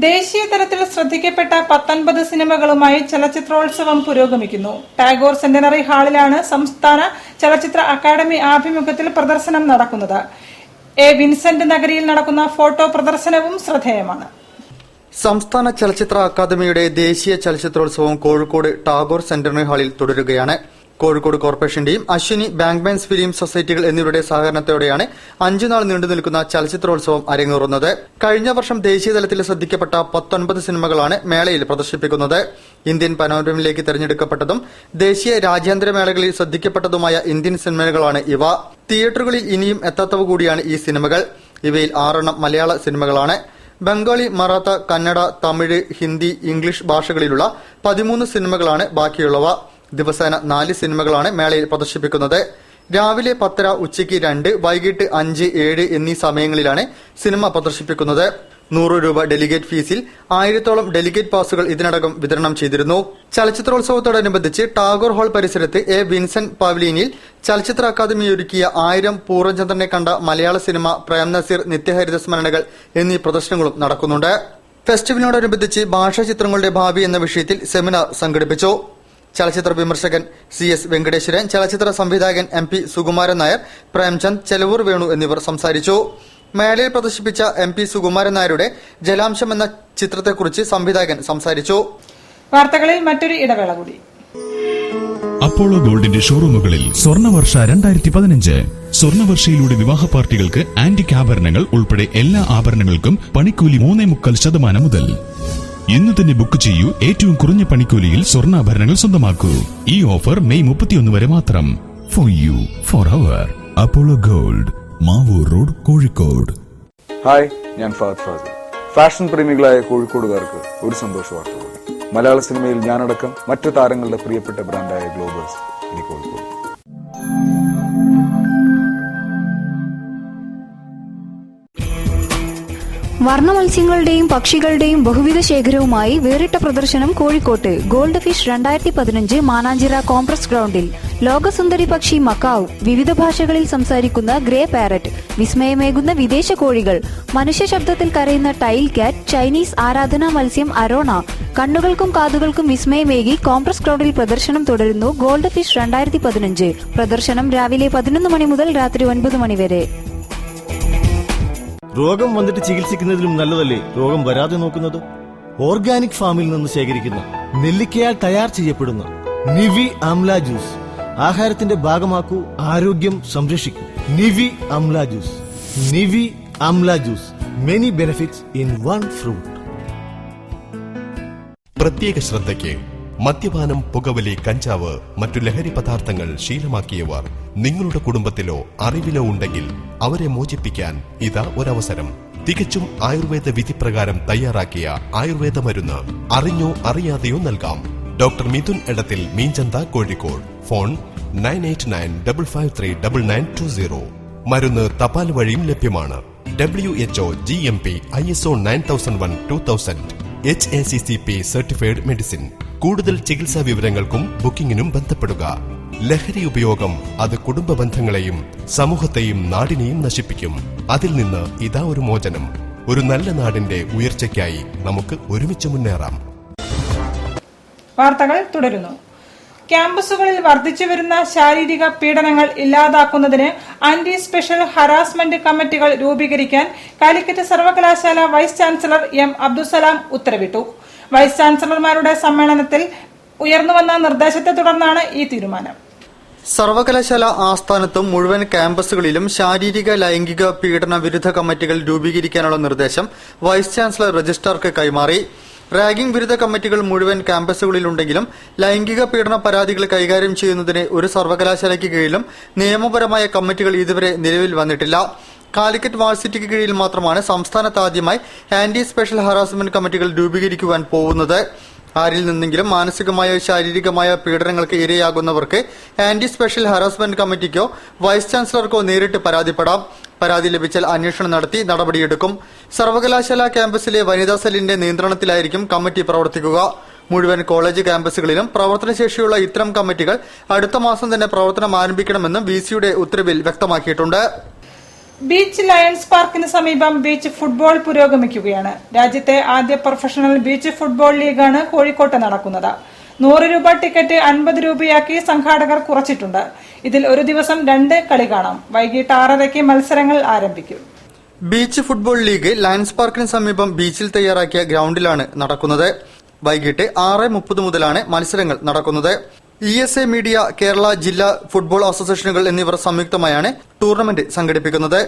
ദേശീയ തലത്തിൽ ശ്രദ്ധിക്കപ്പെട്ട 19 സിനിമകളുമായി ചലച്ചിത്രോത്സവം പുരോഗമിക്കുന്നു. ടാഗോർ സെന്റിനറി ഹാളിലാണ് സംസ്ഥാന ചലച്ചിത്ര അക്കാദമി ആഭിമുഖ്യത്തിൽ പ്രദർശനം നടക്കുന്നത്. വിൻസെന്റ് നഗരിയിൽ നടക്കുന്ന ഫോട്ടോ പ്രദർശനവും ശ്രദ്ധേയമാണ്. സംസ്ഥാന ചലച്ചിത്ര അക്കാദമിയുടെ ദേശീയ ചലച്ചിത്രോത്സവം കോഴിക്കോട് ടാഗോർ സെന്റിനറി ഹാളിൽ തുടരുകയാണ്. കോഴിക്കോട് കോർപ്പറേഷന്റെയും അശ്വിനി ബാങ്ക്ബാൻസ് ഫിലിം സൊസൈറ്റികൾ എന്നിവരുടെ സഹകരണത്തോടെയാണ് 5 നാൾ നീണ്ടു നിൽക്കുന്ന ചലച്ചിത്രോത്സവം അരങ്ങേറുന്നത്. കഴിഞ്ഞ വർഷം ദേശീയതലത്തിൽ ശ്രദ്ധിക്കപ്പെട്ട 19 സിനിമകളാണ് മേളയിൽ പ്രദർശിപ്പിക്കുന്നത്. ഇന്ത്യൻ പനോരമയിലേക്ക് തെരഞ്ഞെടുക്കപ്പെട്ടതും ദേശീയ രാജ്യാന്തര മേളകളിൽ ശ്രദ്ധിക്കപ്പെട്ടതുമായ ഇന്ത്യൻ സിനിമകളാണ് ഇവ. തിയേറ്ററുകളിൽ ഇനിയും എത്താത്തവ കൂടിയാണ് ഈ സിനിമകൾ. ഇവയിൽ 6 മലയാള സിനിമകളാണ്. ബംഗാളി, മറാത്ത, കന്നഡ, തമിഴ്, ഹിന്ദി, ഇംഗ്ലീഷ് ഭാഷകളിലുള്ള 13 സിനിമകളാണ് ബാക്കിയുള്ളവ. ദിവസേന 4 സിനിമകളാണ് മേളയിൽ പ്രദർശിപ്പിക്കുന്നത്. രാവിലെ 10:30, ഉച്ചയ്ക്ക് 2, വൈകിട്ട് 5, 7 എന്നീ സമയങ്ങളിലാണ് സിനിമ പ്രദർശിപ്പിക്കുന്നത്. 100 രൂപ ഡെലിഗേറ്റ് ഫീസിൽ 1000-ഓളം ഡെലിഗേറ്റ് പാസുകൾ ഇതിനകം വിതരണം ചെയ്തിരുന്നു. ചലച്ചിത്രോത്സവത്തോടനുബന്ധിച്ച് ടാഗോർ ഹാൾ പരിസരത്ത് വിൻസെന്റ് പവലിയനിൽ ചലച്ചിത്ര അക്കാദമി ഒരുക്കിയ 1000 പൂർണ്ണചന്ദ്രനെ കണ്ട മലയാള സിനിമ, പ്രേം നസീർ, നിത്യഹരിത സ്മരണകൾ എന്നീ പ്രദർശനങ്ങളും നടക്കുന്നുണ്ട്. ഫെസ്റ്റിവലിനോടനുബന്ധിച്ച് ഭാഷാ ചിത്രങ്ങളുടെ ഭാവി എന്ന വിഷയത്തിൽ സെമിനാർ സംഘടിപ്പിച്ചു. ചലച്ചിത്ര വിമർശകൻ CS വെങ്കടേശ്വരൻ, ചലച്ചിത്ര സംവിധായകൻ MP സുകുമാരൻ നായർ, പ്രേംചന്ദ്, ചെലവൂർ വേണു എന്നിവർ സംസാരിച്ചു. മേളയിൽ പ്രദർശിപ്പിച്ച MP സുകുമാരൻ നായരുടെ ജലാംശം എന്ന ചിത്രത്തെക്കുറിച്ച് സംവിധായകൻ സംസാരിച്ചു. വാർത്തകളിൽ മറ്റൊരു ഇടവേള കൂടി. അപ്പോളോ ഗോൾഡിന്റെ ഷോറൂമുകളിൽ സ്വർണ്ണവർഷ 2015. സ്വർണ്ണവർഷയിലൂടെ വിവാഹ പാർട്ടികൾക്ക് ആന്റിക് ആഭരണങ്ങൾ ഉൾപ്പെടെ എല്ലാ ആഭരണങ്ങൾക്കും പണിക്കൂലി 3.25% മുതൽ. ഇന്ന് തന്നെ ബുക്ക് ചെയ്യൂ. ഏറ്റവും കുറഞ്ഞ പണിക്കൂലിയിൽ സ്വർണ്ണാഭരണങ്ങൾ സ്വന്തമാക്കൂ. ഈ ഓഫർ മെയ് 31 വരെ മാത്രം. For you, for our. Apollo Gold, Mavoor Road, Kozhikode. Hi, ഞാൻ ഫഹദ് ഫാസിൽ. ഫാഷൻ പ്രേമികളായ കോഴിക്കോടുകാർക്ക് ഒരു സന്തോഷ വാർത്ത കൂടി. മലയാള സിനിമയിൽ ഞാനടക്കം മറ്റു താരങ്ങളുടെ പ്രിയപ്പെട്ട ബ്രാൻഡായ ഗ്ലോബേഴ്സ് ഇനി കോഴിക്കോട്. വർണ്ണമത്സ്യങ്ങളുടെയും പക്ഷികളുടെയും ബഹുവിധ ശേഖരവുമായി വേറിട്ട പ്രദർശനം കോഴിക്കോട്ട് ഗോൾഡ് ഫിഷ് 2015 മാനാഞ്ചിറ കോംപ്ലക്സ് ഗ്രൗണ്ടിൽ. ലോകസുന്ദരി പക്ഷി മക്കാവ്, വിവിധ ഭാഷകളിൽ സംസാരിക്കുന്ന ഗ്രേ പാരറ്റ്, വിസ്മയമേകുന്ന വിദേശ കോഴികൾ, മനുഷ്യ ശബ്ദത്തിൽ കരയുന്ന ടൈൽ കാറ്റ്, ചൈനീസ് ആരാധനാ മത്സ്യം അരോണ, കണ്ണുകൾക്കും കാതുകൾക്കും വിസ്മയമേകി കോംപ്ലക്സ് ഗ്രൗണ്ടിൽ പ്രദർശനം തുടരുന്നു. ഗോൾഡ് ഫിഷ് 2015 പ്രദർശനം രാവിലെ 11 മണി മുതൽ രാത്രി 9 മണി വരെ. രോഗം വന്നിട്ട് ചികിത്സിക്കുന്നതിലും നല്ലതല്ലേ രോഗം വരാതെ നോക്കുന്നത്? ഓർഗാനിക് ഫാമിൽ നിന്ന് ശേഖരിക്കുന്ന നെല്ലിക്കയാൽ തയ്യാർ ചെയ്യപ്പെടുന്ന നിവി ആംല ജ്യൂസ് ആഹാരത്തിന്റെ ഭാഗമാക്കൂ, ആരോഗ്യം സംരക്ഷിക്കൂ. Nivi amla juice. Nivi amla juice, many benefits in one fruit. പ്രത്യേക ശ്രദ്ധയ്ക്ക് മദ്യപാനം, പുകവലി, കഞ്ചാവ്, മറ്റു ലഹരി പദാർത്ഥങ്ങൾ ശീലമാക്കിയവർ നിങ്ങളുടെ കുടുംബത്തിലോ അറിവിലോ ഉണ്ടെങ്കിൽ അവരെ മോചിപ്പിക്കാൻ ഇതാ ഒരവസരം. തികച്ചും ആയുർവേദ വിധിപ്രകാരം തയ്യാറാക്കിയ ആയുർവേദ മരുന്ന് അറിഞ്ഞോ അറിയാതെയോ നൽകാം. ഡോക്ടർ മിഥുൻ എടത്തിൽ, മീഞ്ചന്ത, കോഴിക്കോട്. ഫോൺ 9895539920. മരുന്ന് തപാൽ വഴിയും ലഭ്യമാണ്. WHO GMP ISO 9001:2000 HACCP certified medicine. കൂടുതൽ ചികിത്സാ വിവരങ്ങൾക്കും ബുക്കിംഗിനും ബന്ധപ്പെടുക. ലഹരി ഉപയോഗം അത് കുടുംബ ബന്ധങ്ങളെയും സമൂഹത്തെയും നാടിനെയും നശിപ്പിക്കും. അതിൽ നിന്ന് ഇതാ ഒരു മോചനം. ഒരു നല്ല നാടിന്റെ ഉയർച്ചയ്ക്കായി നമുക്ക് ഒരുമിച്ച് മുന്നേറാം. വാർത്തകൾ തുടരുന്നു. ക്യാമ്പസുകളിൽ വർദ്ധിച്ചുവരുന്ന ശാരീരിക പീഡനങ്ങൾ ഇല്ലാതാക്കുന്നതിന് ആന്റി സ്പെഷ്യൽ ഹറാസ്മെന്റ് കമ്മിറ്റികൾ രൂപീകരിക്കാൻ കാലിക്കറ്റ് സർവകലാശാല വൈസ് ചാൻസലർ എം അബ്ദുസലാം ഉത്തരവിട്ടു. വൈസ് ചാൻസലർമാരുടെ സമ്മേളനത്തിൽ ഉയർന്നുവന്ന നിർദ്ദേശത്തെ തുടർന്നാണ് ഈ തീരുമാനം. സർവകലാശാല ആസ്ഥാനത്തും മുഴുവൻ ക്യാമ്പസുകളിലും ശാരീരിക ലൈംഗിക പീഡന വിരുദ്ധ കമ്മിറ്റികൾ രൂപീകരിക്കാനുള്ള നിർദ്ദേശം വൈസ് ചാൻസലർ രജിസ്ട്രാർക്ക് കൈമാറി. റാഗിംഗ് വിരുദ്ധ കമ്മിറ്റികൾ മുഴുവൻ ക്യാമ്പസുകളിലുണ്ടെങ്കിലും ലൈംഗിക പീഡന പരാതികൾ കൈകാര്യം ചെയ്യുന്നതിന് ഒരു സർവകലാശാലയ്ക്ക് കീഴിലും നിയമപരമായ കമ്മിറ്റികൾ ഇതുവരെ നിലവിൽ വന്നിട്ടില്ല. കാലിക്കറ്റ് വാഴ്സിറ്റിക്ക് കീഴിൽ മാത്രമാണ് സംസ്ഥാനത്ത് ആദ്യമായി ആന്റി സ്പെഷ്യൽ ഹറാസ്മെന്റ് കമ്മിറ്റികൾ രൂപീകരിക്കുവാൻ പോകുന്നത്. ആരിൽ നിന്നെങ്കിലും മാനസികമായോ ശാരീരികമായ പീഡനങ്ങൾക്ക് ഇരയാകുന്നവർക്ക് ആന്റി സ്പെഷ്യൽ ഹറാസ്മെന്റ് കമ്മിറ്റിക്കോ വൈസ് ചാൻസലർക്കോ നേരിട്ട് പരാതിപ്പെടാം. പരാതി ലഭിച്ചാൽ അന്വേഷണം നടത്തി നടപടിയെടുക്കും. സർവകലാശാല ക്യാമ്പസിലെ വനിതാ സെല്ലിന്റെ നിയന്ത്രണത്തിലായിരിക്കും കമ്മിറ്റി പ്രവർത്തിക്കുക. മുഴുവൻ കോളേജ് ക്യാമ്പസുകളിലും പ്രവർത്തനശേഷിയുള്ള ഇത്തരം കമ്മിറ്റികൾ അടുത്ത മാസം തന്നെ പ്രവർത്തനം ആരംഭിക്കണമെന്നും VC-യുടെ ഉത്തരവിൽ വ്യക്തമാക്കിയിട്ടുണ്ട്. ബീച്ച് ലയൺസ് പാർക്കിന് സമീപം ബീച്ച് ഫുട്ബോൾ പുരോഗമിക്കുകയാണ്. രാജ്യത്തെ ആദ്യ പ്രൊഫഷണൽ ബീച്ച് ഫുട്ബോൾ ലീഗാണ് കോഴിക്കോട്ട് നടക്കുന്നത്. 100 രൂപ ടിക്കറ്റ് 50 രൂപയാക്കി സംഘാടകർ കുറച്ചിട്ടുണ്ട്. ഇതിൽ ഒരു ദിവസം 2 കളി കാണാം. വൈകിട്ട് 6:30 മത്സരങ്ങൾ ആരംഭിക്കും. ബീച്ച് ഫുട്ബോൾ ലീഗ് ലയൺസ് പാർക്കിന് സമീപം ബീച്ചിൽ തയ്യാറാക്കിയ ഗ്രൌണ്ടിലാണ് നടക്കുന്നത്. വൈകിട്ട് 6:30 മുതലാണ് മത്സരങ്ങൾ നടക്കുന്നത്. ESA മീഡിയ, കേരള ജില്ലാ ഫുട്ബോൾ അസോസിയേഷനുകൾ എന്നിവർ സംയുക്തമായാണ് ടൂർണമെന്റ് സംഘടിപ്പിക്കുന്നത്.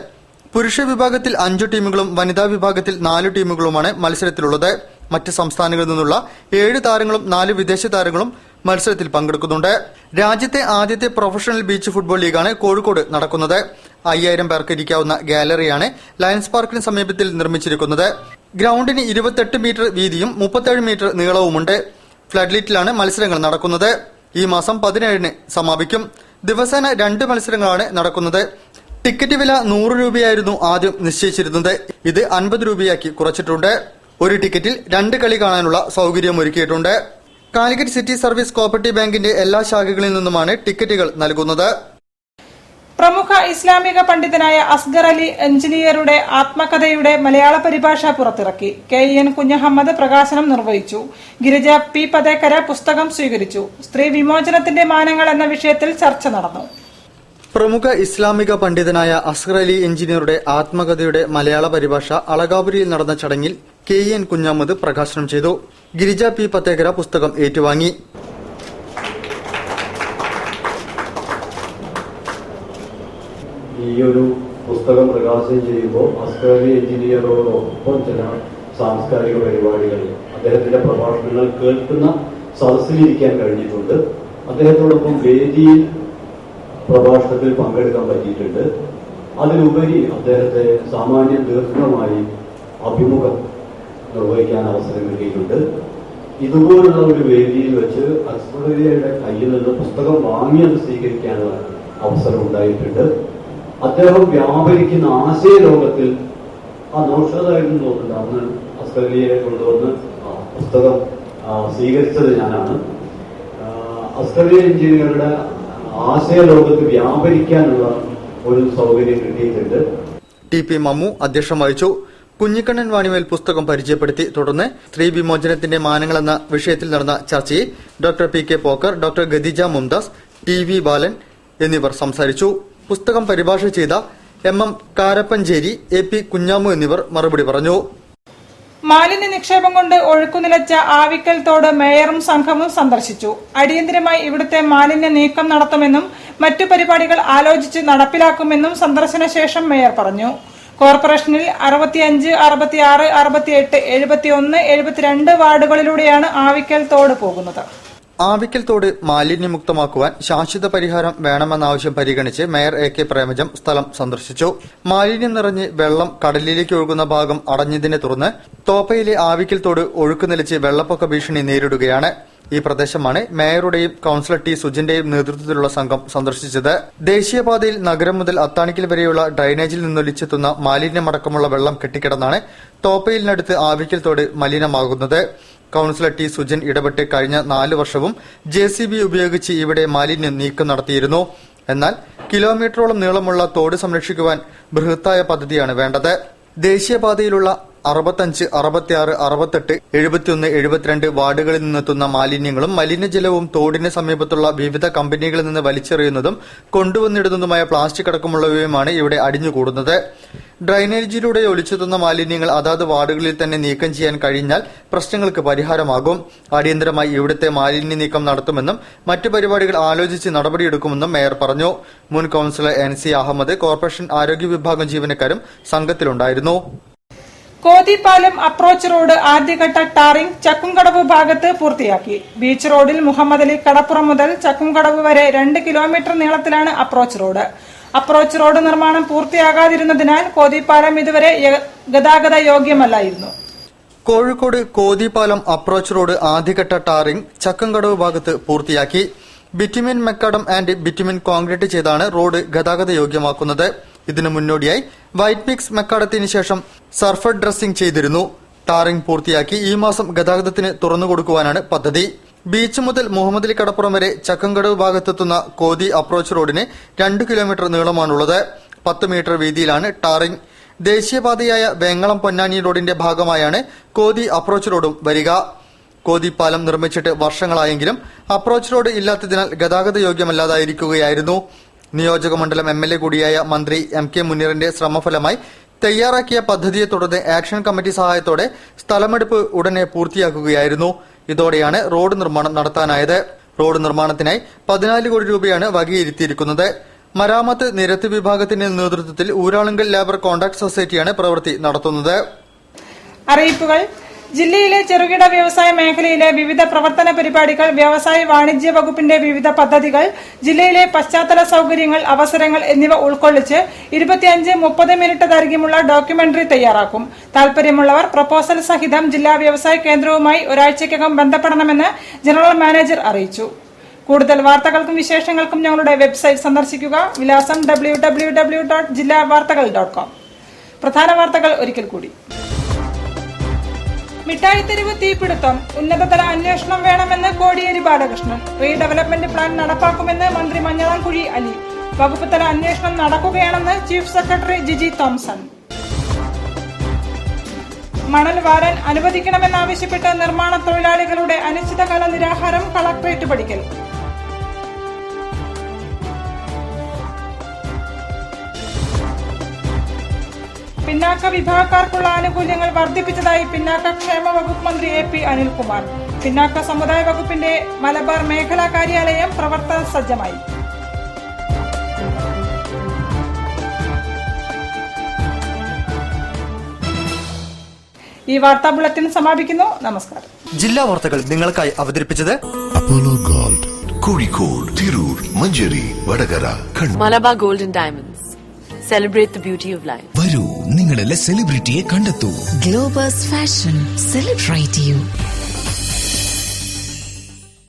പുരുഷ വിഭാഗത്തിൽ 5 ടീമുകളും വനിതാ വിഭാഗത്തിൽ 4 ടീമുകളുമാണ് മത്സരത്തിലുള്ളത്. മറ്റ് സംസ്ഥാനങ്ങളിൽ നിന്നുള്ള 7 താരങ്ങളും 4 വിദേശ താരങ്ങളും മത്സരത്തിൽ പങ്കെടുക്കുന്നുണ്ട്. രാജ്യത്തെ ആദ്യത്തെ പ്രൊഫഷണൽ ബീച്ച് ഫുട്ബോൾ ലീഗാണ് കോഴിക്കോട് നടക്കുന്നത്. 5000 പേർക്ക് ഇരിക്കാവുന്ന ഗാലറിയാണ് ലയൺസ് പാർക്കിന് സമീപത്തിൽ നിർമ്മിച്ചിരിക്കുന്നത്. ഗ്രൌണ്ടിന് 28 മീറ്റർ വീതിയും 37 മീറ്റർ നീളവുമുണ്ട്. ഫ്ലഡ് ലൈറ്റിലാണ് മത്സരങ്ങൾ നടക്കുന്നത്. ഈ മാസം 17-ന് സമാപിക്കും. ദിവസേന 2 മത്സരങ്ങളാണ് നടക്കുന്നത്. ടിക്കറ്റ് വില 100 രൂപയായിരുന്നു ആദ്യം നിശ്ചയിച്ചിരുന്നത്. ഇത് 50 രൂപയാക്കി കുറച്ചിട്ടുണ്ട്. ഒരു ടിക്കറ്റിൽ 2 കളി കാണാനുള്ള സൗകര്യം ഒരുക്കിയിട്ടുണ്ട്. കാലിക്കറ്റ് സിറ്റി സർവീസ് കോഓപ്പറേറ്റീവ് ബാങ്കിന്റെ എല്ലാ ശാഖകളിൽ നിന്നുമാണ് ടിക്കറ്റുകൾ നൽകുന്നത്. പ്രമുഖ ഇസ്ലാമിക പണ്ഡിതനായ അസ്ഗർ അലി എഞ്ചിനീയറുടെ ആത്മകഥയുടെ മലയാള പരിഭാഷ പുറത്തിറക്കി. KN കുഞ്ഞഹമ്മദ് പ്രകാശനം നിർവഹിച്ചു. ഗിരിജ P പതേക്കര പുസ്തകം സ്വീകരിച്ചു. സ്ത്രീ വിമോചനത്തിന്റെ മാനങ്ങൾ എന്ന വിഷയത്തിൽ ചർച്ച നടന്നു. പ്രമുഖ ഇസ്ലാമിക പണ്ഡിതനായ അസ്ഗർ അലി എഞ്ചിനീയറുടെ ആത്മകഥയുടെ മലയാള പരിഭാഷ അളകാപുരിയിൽ നടന്ന ചടങ്ങിൽ KN കുഞ്ഞഹമ്മദ് പ്രകാശനം ചെയ്തു. ഗിരിജ P പതേക്കര പുസ്തകം ഏറ്റുവാങ്ങി. ഈ ഒരു പുസ്തകം പ്രകാശനം ചെയ്യുമ്പോൾ അസ്ഗർ അലി എഞ്ചിനീയറോടൊപ്പം ചില സാംസ്കാരിക പരിപാടികൾ, അദ്ദേഹത്തിന്റെ പ്രഭാഷണങ്ങൾ കേൾക്കുന്ന സദസ്സിലിരിക്കാൻ കഴിഞ്ഞിട്ടുണ്ട്. അദ്ദേഹത്തോടൊപ്പം വേദിയിൽ പ്രഭാഷണത്തിൽ പങ്കെടുക്കാൻ പറ്റിയിട്ടുണ്ട്. അതിലുപരി അദ്ദേഹത്തെ സാമാന്യ ദീർഘമായി അഭിമുഖം നിർവഹിക്കാൻ അവസരം കിട്ടിയിട്ടുണ്ട്. ഇതുപോലുള്ള ഒരു വേദിയിൽ വെച്ച് അസ്ഗർ അലിയുടെ കയ്യിൽ നിന്ന് പുസ്തകം വാങ്ങിയത് സ്വീകരിക്കാനുള്ള അവസരം ഉണ്ടായിട്ടുണ്ട്. അദ്ദേഹം വ്യാപരിക്കുന്ന ആശയ ലോകത്തിൽ നൗഷാദായിരുന്നു തോന്നുന്നുണ്ട്. അന്ന് അസ്ഗർ അലിയെ കൊണ്ടുവന്ന് പുസ്തകം സ്വീകരിച്ചത് ഞാനാണ്. അസ്ഗർ അലി എഞ്ചിനീയറുടെ ആശയ ലോകത്ത് വ്യാപരിക്കാനുള്ള ഒരു സൗകര്യം കിട്ടിയിട്ടുണ്ട്. TP മമ്മു അധ്യക്ഷം വഹിച്ചു. കുഞ്ഞിക്കണ്ണൻ വാണിവേൽ പുസ്തകം പരിചയപ്പെടുത്തി. തുടർന്ന് സ്ത്രീ വിമോചനത്തിന്റെ മാനങ്ങൾ എന്ന വിഷയത്തിൽ നടന്ന ചർച്ചയിൽ doctor PK Pokker, doctor Khadeeja Mumtaz, TV Balan എന്നിവർ സംസാരിച്ചു. പുസ്തകം പരിഭാഷ ചെയ്ത MM കാരപ്പഞ്ചേരി, AP കുഞ്ഞാമു എന്നിവർ മറുപടി പറഞ്ഞു. മാലിന്യ നിക്ഷേപം കൊണ്ട് ഒഴുക്കുനിലച്ച ആവിക്കൽ തോട് മേയറും സംഘവും സന്ദർശിച്ചു. അടിയന്തരമായി ഇവിടുത്തെ മാലിന്യ നീക്കം നടത്തുമെന്നും മറ്റു പരിപാടികൾ ആലോചിച്ച് നടപ്പിലാക്കുമെന്നും സന്ദർശന ശേഷം മേയർ പറഞ്ഞു. കോർപ്പറേഷനിൽ 65, 66, 68, 71, 72 വാർഡുകളിലൂടെയാണ് ആവിക്കൽ തോട് പോകുന്നത്. ആവിക്കൽ തോട് മാലിന്യമുക്തമാക്കുവാൻ ശാശ്വത പരിഹാരം വേണമെന്ന ആവശ്യം പരിഗണിച്ച് മേയർ AK പ്രേമജം സ്ഥലം സന്ദർശിച്ചു. മാലിന്യം നിറഞ്ഞ് വെള്ളം കടലിലേക്ക് ഒഴുകുന്ന ഭാഗം അടഞ്ഞതിനെ തുടർന്ന് തോപ്പയിലെ ആവിക്കൽ തോട് ഒഴുക്ക് നിലച്ച് വെള്ളപ്പൊക്ക ഭീഷണി നേരിടുകയാണ്. ഈ പ്രദേശമാണ് മേയറുടെയും കൌൺസിലർ T. സുജിന്റെയും നേതൃത്വത്തിലുള്ള സംഘം സന്ദർശിച്ചത്. ദേശീയപാതയിൽ നഗരം മുതൽ അത്താണിക്കൽ വരെയുള്ള ഡ്രൈനേജിൽ നിന്നൊലിച്ചെത്തുന്ന മാലിന്യമടക്കമുള്ള വെള്ളം കെട്ടിക്കിടന്നാണ് തോപ്പയിലിനടുത്ത് ആവിക്കൽ തോട് മലിനമാകുന്നത്. Councillor T. സുജിൻ ഇടപെട്ട് കഴിഞ്ഞ 4 വർഷവും JCB ഉപയോഗിച്ച് ഇവിടെ മാലിന്യം നീക്കം നടത്തിയിരുന്നു. എന്നാൽ കിലോമീറ്ററോളം നീളമുള്ള തോട് സംരക്ഷിക്കുവാൻ ബൃഹത്തായ പദ്ധതിയാണ് വേണ്ടത്. ദേശീയപാതയിലുള്ള 65, 66, 68, 71, 72 വാർഡുകളിൽ നിന്നെത്തുന്ന മാലിന്യങ്ങളും മലിനജലവും തോടിന് സമീപത്തുള്ള വിവിധ കമ്പനികളിൽ നിന്ന് വലിച്ചെറിയുന്നതും കൊണ്ടുവന്നിടുന്നതുമായ പ്ലാസ്റ്റിക് അടക്കമുള്ളവയുമാണ് ഇവിടെ അടിഞ്ഞുകൂടുന്നത്. ഡ്രൈനേജിലൂടെ ഒലിച്ചെത്തുന്ന മാലിന്യങ്ങൾ അതാത് വാർഡുകളിൽ തന്നെ നീക്കം ചെയ്യാൻ കഴിഞ്ഞാൽ പ്രശ്നങ്ങൾക്ക് പരിഹാരമാകും. അടിയന്തരമായി ഇവിടുത്തെ മാലിന്യ നീക്കം നടത്തുമെന്നും മറ്റു പരിപാടികൾ ആലോചിച്ച് നടപടിയെടുക്കുമെന്നും മേയർ പറഞ്ഞു. മുൻ കൌൺസിലർ NC അഹമ്മദ്, കോർപ്പറേഷൻ ആരോഗ്യ വിഭാഗം ജീവനക്കാരും സംഘത്തിലുണ്ടായിരുന്നു. കോതിപ്പാലം അപ്രോച്ച് റോഡ് ആദ്യഘട്ട ടാറിംഗ് ചക്കുംകടവ് ഭാഗത്ത് പൂർത്തിയാക്കി. ബീച്ച് റോഡിൽ മുഹമ്മദ് അലി കടപ്പുറം മുതൽ ചക്കുംകടവ് വരെ 2 കിലോമീറ്റർ നീളത്തിലാണ് അപ്രോച്ച് റോഡ്. അപ്രോച്ച് റോഡ് നിർമ്മാണം പൂർത്തിയാകാതിരുന്നതിനാൽ കോതിപ്പാലം ഇതുവരെ ഗതാഗത യോഗ്യമല്ലായിരുന്നു. കോഴിക്കോട് കോതിപ്പാലം അപ്രോച്ച് റോഡ് ആദ്യഘട്ട ടാറിംഗ് ചക്കുംകടവ് ഭാഗത്ത് പൂർത്തിയാക്കി. Bitumen macadam and bitumen concrete ചെയ്താണ് റോഡ് ഗതാഗത യോഗ്യമാക്കുന്നത്. ഇതിനു മുന്നോടിയായി വൈറ്റ് മിക്സ് മെക്കാഡത്തിന് ശേഷം സർഫർ ഡ്രസ്സിംഗ് ചെയ്തിരുന്നു. ടാറിംഗ് പൂർത്തിയാക്കി ഈ മാസം ഗതാഗതത്തിന് തുറന്നുകൊടുക്കുവാനാണ് പദ്ധതി. ബീച്ച് മുതൽ മുഹമ്മദ് അലി കടപ്പുറം വരെ ചക്കംകടവ് ഭാഗത്തെത്തുന്ന കോതി അപ്രോച്ച് റോഡിന് 2 കിലോമീറ്റർ നീളമാണുള്ളത്. 10 മീറ്റർ വീതിയിലാണ് ടാറിംഗ്. ദേശീയപാതയായ വേങ്ങളം പൊന്നാനി റോഡിന്റെ ഭാഗമായാണ് കോതി അപ്രോച്ച് റോഡും വരിക. കോതി പാലം നിർമ്മിച്ചിട്ട് വർഷങ്ങളായെങ്കിലും അപ്രോച്ച് റോഡ് ഇല്ലാത്തതിനാൽ ഗതാഗത യോഗ്യമല്ലാതായിരിക്കുകയായിരുന്നു. നിയോജക മണ്ഡലം MLA കൂടിയായ മന്ത്രി MK മുനീറിന്റെ ശ്രമഫലമായി തയ്യാറാക്കിയ പദ്ധതിയെ തുടർന്ന് ആക്ഷൻ കമ്മിറ്റി സഹായത്തോടെ സ്ഥലമെടുപ്പ് ഉടനെ പൂർത്തിയാക്കുകയായിരുന്നു. ഇതോടെയാണ് റോഡ് നിർമ്മാണം നടത്താനായത്. റോഡ് നിർമ്മാണത്തിനായി 14 കോടി രൂപയാണ് വകയിരുത്തിയിരിക്കുന്നത്. മരാമത്ത് നിരത്ത് വിഭാഗത്തിന്റെ നേതൃത്വത്തിൽ ഊരാളുങ്കൽ ലേബർ കോൺട്രാക്ട് സൊസൈറ്റിയാണ് പ്രവൃത്തി നടത്തുന്നത്. അറിയിപ്പുകൾ. ജില്ലയിലെ ചെറുകിട വ്യവസായ മേഖലയിലെ വിവിധ പ്രവർത്തന പരിപാടികൾ, വ്യവസായ വാണിജ്യ വകുപ്പിന്റെ വിവിധ പദ്ധതികൾ, ജില്ലയിലെ പശ്ചാത്തല സൌകര്യങ്ങൾ, അവസരങ്ങൾ എന്നിവ ഉൾക്കൊള്ളിച്ച് 25-30 മിനിറ്റ് ദൈർഘ്യമുള്ള ഡോക്യുമെന്ററി തയ്യാറാക്കും. താൽപര്യമുള്ളവർ പ്രപ്പോസൽ സഹിതം ജില്ലാ വ്യവസായ കേന്ദ്രവുമായി ഒരാഴ്ചയ്ക്കകം ബന്ധപ്പെടണമെന്ന് ജനറൽ മാനേജർ അറിയിച്ചു. കൂടുതൽ വാർത്തകൾക്കും വിശേഷങ്ങൾക്കും ഞങ്ങളുടെ വെബ്സൈറ്റ് സന്ദർശിക്കുക. വിലാസം www.jillavartakal.com. പ്രധാന വാർത്തകൾ ഒരിക്കൽ കൂടി. മിഠായിത്തെരുവ് തീപിടുത്തം, ഉന്നതതല അന്വേഷണം വേണമെന്ന് കോടിയേരി ബാലകൃഷ്ണൻ. റീഡെവലപ്മെന്റ് പ്ലാൻ നടപ്പാക്കുമെന്ന് മന്ത്രി മഞ്ഞളാംകുഴി അലി. വകുപ്പ് തല അന്വേഷണം നടക്കുകയാണെന്ന് ചീഫ് സെക്രട്ടറി ജിജി തോംസൺ. മണൽ വാരാൻ അനുവദിക്കണമെന്നാവശ്യപ്പെട്ട് നിർമ്മാണ തൊഴിലാളികളുടെ അനിശ്ചിതകാല നിരാഹാരം കളക്ടറേറ്റ് പടിക്കൽ. പിന്നാക്ക വിഭാഗക്കാർക്കുള്ള ആനുകൂല്യങ്ങൾ വർദ്ധിപ്പിച്ചതായി പിന്നാക്ക ക്ഷേമ വകുപ്പ് മന്ത്രി AP അനിൽകുമാർ. പിന്നാക്ക സമുദായ വകുപ്പിന്റെ മലബാർ മേഖലാ കാര്യാലയം പ്രവർത്തന സജ്ജമായി. ഈ വാർത്താ ബുള്ളറ്റിൻ സമാപിക്കുന്നു. നമസ്കാരം. ജില്ലാ വാർത്തകൾ നിങ്ങൾക്കായി അവതരിപ്പിച്ചത് Apollo Gold, Kozhikode, Tirur, Manjeri, Vadakara, Kannur. Malabar Gold and Diamonds. Celebrate the beauty of life. വരൂ, നിങ്ങളെല്ലാം സെലിബ്രിറ്റിയെ കണ്ടെത്തൂ. Globus Fashion celebrate U.